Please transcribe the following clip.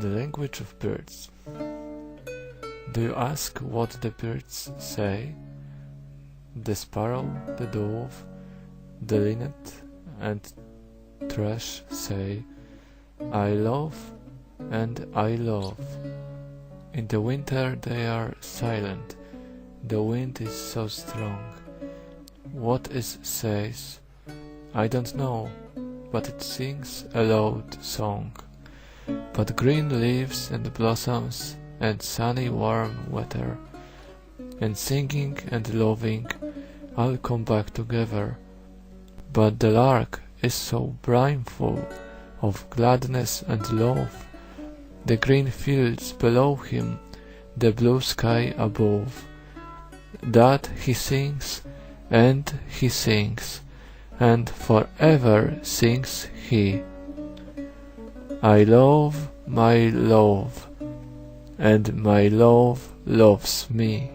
The language of birds. Do you ask what the birds say? The sparrow, the dove, the linnet and thrush say, I love and I love. In the winter they are silent, the wind is so strong. What it says, I don't know, but it sings a loud song. But green leaves and blossoms and sunny warm weather, and singing and loving all come back together. But the lark is so brimful of gladness and love, the green fields below him, the blue sky above, that he sings, and forever sings he. I love my love, and my love loves me.